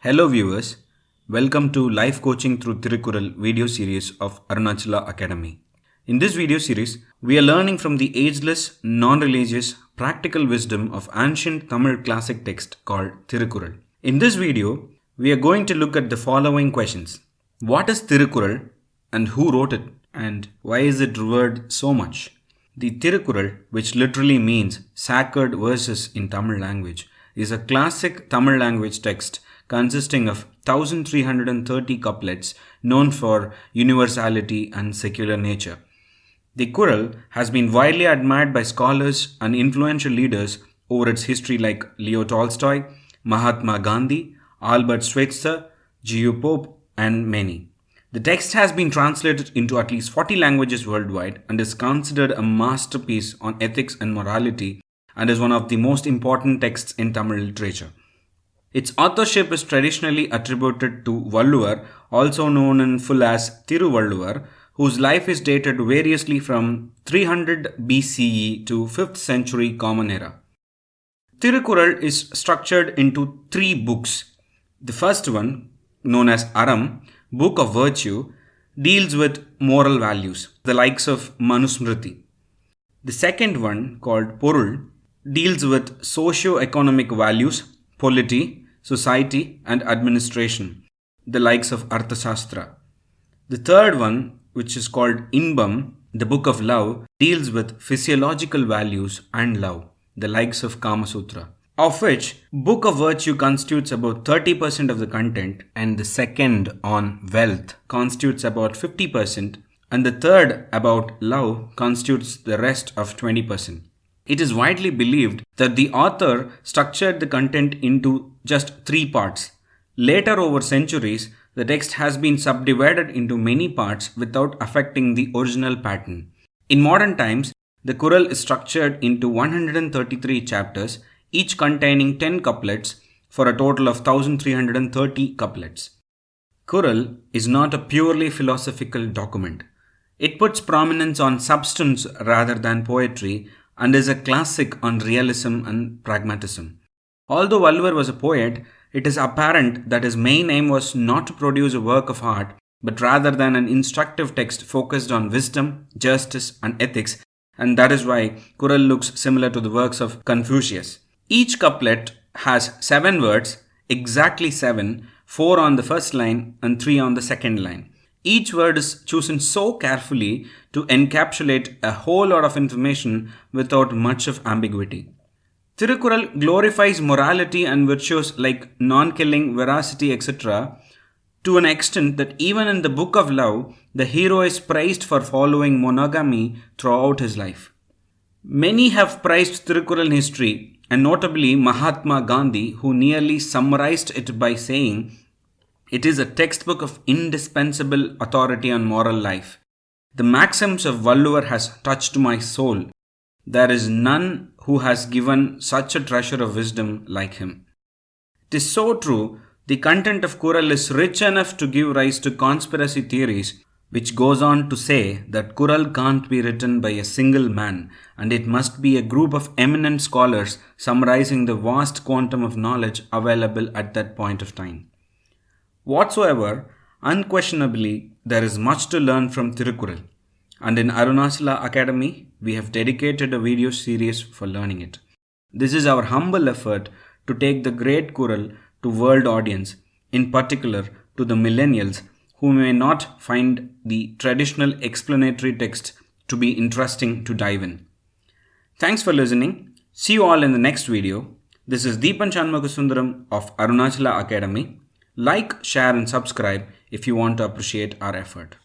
Hello viewers, welcome to Life Coaching through Tirukkural video series of Arunachala Academy. In this video series, we are learning from the ageless, non-religious, practical wisdom of ancient Tamil classic text called Thirukkural. In this video, we are going to look at the following questions. What is Thirukkural and who wrote it and why is it revered so much? The Tirukkural, which literally means sacred verses in Tamil language, is a classic Tamil language text consisting of 1330 couplets known for universality and secular nature. The Kural has been widely admired by scholars and influential leaders over its history like Leo Tolstoy, Mahatma Gandhi, Albert Schweitzer, G.U. Pope, and many. The text has been translated into at least 40 languages worldwide and is considered a masterpiece on ethics and morality and is one of the most important texts in Tamil literature. Its authorship is traditionally attributed to Valluvar, also known in full as Thirukkural, whose life is dated variously from 300 BCE to 5th century Common Era. Tirukkural is structured into 3 books. The first one, known as Aram, Book of Virtue, deals with moral values, the likes of Manusmriti. The second one, called Porul, deals with socio-economic values, polity, society and administration, the likes of Arthashastra. The third one, which is called Inbam, the Book of Love, deals with physiological values and love, the likes of Kama Sutra. Of which, Book of Virtue constitutes about 30% of the content, and the second on wealth constitutes about 50%, and the third about love constitutes the rest of 20%. It is widely believed that the author structured the content into just 3 parts. Later, over centuries, the text has been subdivided into many parts without affecting the original pattern. In modern times, the Kural is structured into 133 chapters, each containing 10 couplets for a total of 1330 couplets. Kural is not a purely philosophical document. It puts prominence on substance rather than poetry and is a classic on realism and pragmatism. Although Valluvar was a poet, it is apparent that his main aim was not to produce a work of art, but rather than an instructive text focused on wisdom, justice, and ethics, and that is why Kural looks similar to the works of Confucius. Each couplet has 7 words, exactly 7, 4 on the first line and 3 on the second line. Each word is chosen so carefully to encapsulate a whole lot of information without much of ambiguity. Thirukkural glorifies morality and virtues like non-killing, veracity, etc. to an extent that even in the Book of Love, the hero is praised for following monogamy throughout his life. Many have praised Thirukkural in history, and notably Mahatma Gandhi, who nearly summarized it by saying, "It is a textbook of indispensable authority on moral life. The maxims of Valluvar has touched my soul. There is none who has given such a treasure of wisdom like him." It is so true. The content of Kural is rich enough to give rise to conspiracy theories, which goes on to say that Kural can't be written by a single man and it must be a group of eminent scholars summarizing the vast quantum of knowledge available at that point of time. Whatsoever, unquestionably, there is much to learn from Tirukkural, and in Arunachala Academy, we have dedicated a video series for learning it. This is our humble effort to take the great Kural to world audience, in particular to the millennials who may not find the traditional explanatory text to be interesting to dive in. Thanks for listening. See you all in the next video. This is Deepan Shanmugasundaram of Arunachala Academy. Like, share and subscribe if you want to appreciate our effort.